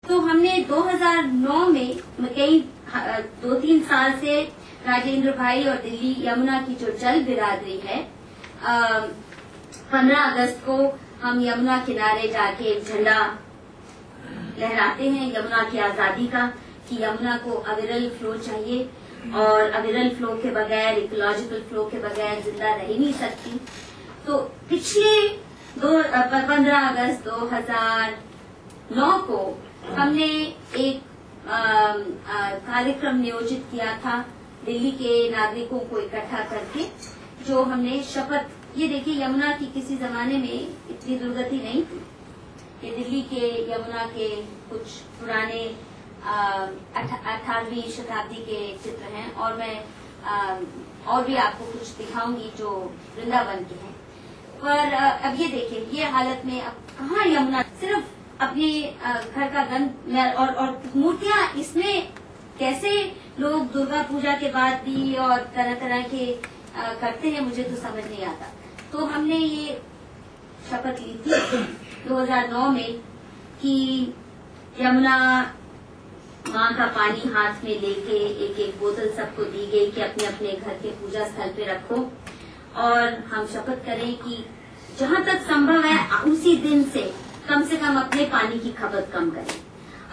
तो हमने 2009 में कई 2-3 साल से राजेंद्र भाई और दिल्ली यमुना की जो जल बिरादरी है, 15 अगस्त को हम यमुना किनारे जाके एक झंडा लहराते हैं यमुना की आजादी का, कि यमुना को अविरल फ्लो चाहिए और अविरल फ्लो के बगैर, इकोलॉजिकल फ्लो के बगैर जिंदा रह ही नहीं सकती। तो पिछले 15 अगस्त 2009 को हमने एक कार्यक्रम नियोजित किया था दिल्ली के नागरिकों को इकट्ठा करके, जो हमने शपथ, ये देखिए यमुना की किसी जमाने में इतनी दुर्गति नहीं थी। ये दिल्ली के यमुना के कुछ पुराने 18वीं शताब्दी के चित्र हैं, और मैं और भी आपको कुछ दिखाऊंगी जो वृंदावन के हैं। पर अब ये देखिए, ये हालत में अब कहाँ यमुना, सिर्फ अपने घर का गंध और मूर्तियां, इसमें कैसे लोग दुर्गा पूजा के बाद भी और तरह तरह के करते हैं, मुझे तो समझ नहीं आता। तो हमने ये शपथ ली थी 2009 में कि यमुना माँ का पानी हाथ में लेके एक एक बोतल सबको दी गई कि अपने अपने घर के पूजा स्थल पे रखो, और हम शपथ करें कि जहाँ तक संभव है उसी दिन से कम अपने पानी की खपत कम करें।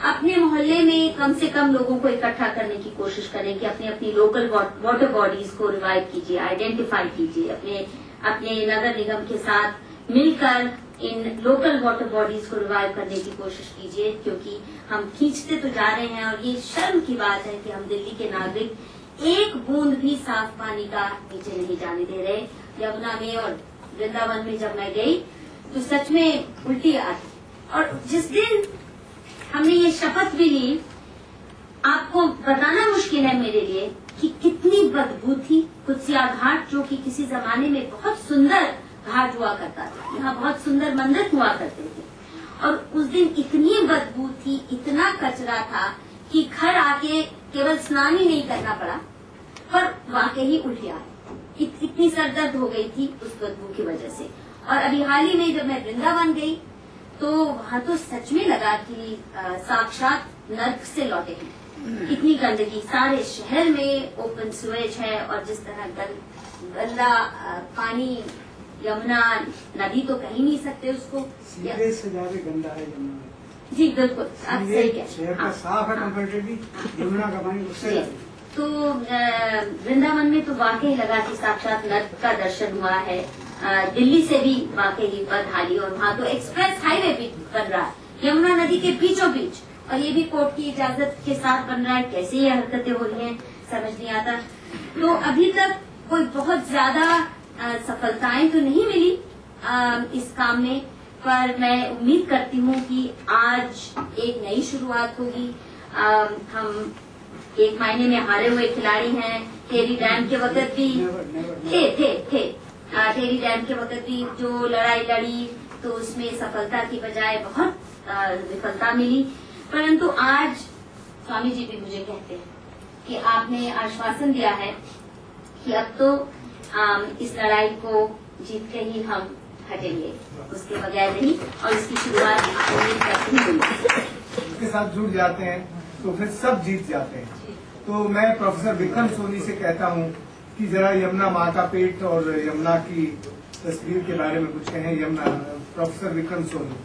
अपने मोहल्ले में कम से कम लोगों को इकट्ठा करने की कोशिश करें कि अपनी अपनी लोकल वाटर बॉडीज को रिवाइव कीजिए, आइडेंटिफाई कीजिए, अपने नगर निगम के साथ मिलकर इन लोकल वाटर बॉडीज को रिवाइव करने की कोशिश कीजिए, क्योंकि हम खींचते तो जा रहे हैं। और ये शर्म की बात है कि हम दिल्ली के नागरिक एक बूंद भी साफ पानी का नीचे नहीं जाने दे रहे। यमुना में और वृंदावन में जब मैं गई तो सच में उल्टी आ गई। और जिस दिन हमने ये शपथ भी ली, आपको बताना मुश्किल है मेरे लिए कि कितनी बदबू थी। कुत्सिया घाट, जो कि किसी जमाने में बहुत सुंदर घाट हुआ करता था, यहाँ बहुत सुंदर मंदिर हुआ करते थे, और उस दिन इतनी बदबू थी, इतना कचरा था कि घर आके केवल स्नान ही नहीं करना पड़ा, पर वाकई उल्टी आ गई। इतनी सरदर्द हो गई थी उस बदबू की वजह से। और अभी हाल ही में जब मैं वृंदावन गई तो वहाँ तो सच में लगा कि साक्षात नर्क से लौटे हैं। इतनी गंदगी, सारे शहर में ओपन सुएज है, और जिस तरह गंदा पानी, यमुना नदी तो कह ही नहीं सकते उसको, सीधे से ज्यादा गंदा है यमुना। जी बिल्कुल, आप सही कह शहर का साफ है कंपैरेटिवली, यमुना का पानी उससे। तो वृंदावन में तो वाकई लगा कि साक्षात नर्क का दर्शन हुआ है। दिल्ली से भी वाकई बदहाली, और वहाँ तो एक्सप्रेस हाईवे भी बन रहा है यमुना नदी के बीचों बीच, और ये भी कोर्ट की इजाजत के साथ बन रहा है। कैसे ये हरकतें हो रही हैं समझ नहीं आता। तो अभी तक कोई बहुत ज्यादा सफलताएं तो नहीं मिली इस काम में, पर मैं उम्मीद करती हूँ कि आज एक नई शुरुआत होगी। हम एक महीने में हारे हुए खिलाड़ी हैं। टेरी डैम के वक्त भी थे टेरी डैम के वक्त भी जो लड़ाई लड़ी तो उसमें सफलता की बजाय बहुत विफलता मिली। परंतु आज स्वामी जी भी मुझे कहते हैं कि आपने आश्वासन दिया है कि अब तो इस लड़ाई को जीत के ही हम हटेंगे, उसके बगैर नहीं, और इसकी शुरुआत उम्मीद करती हूँ उसके साथ जुड़ जाते हैं तो फिर सब जीत जाते हैं। तो मैं प्रोफेसर विक्रम सोनी से कहता हूँ कि जरा यमुना माँ का पेट और यमुना की तस्वीर के बारे में कुछ कहें। यमुना, प्रोफेसर विक्रम सोनी।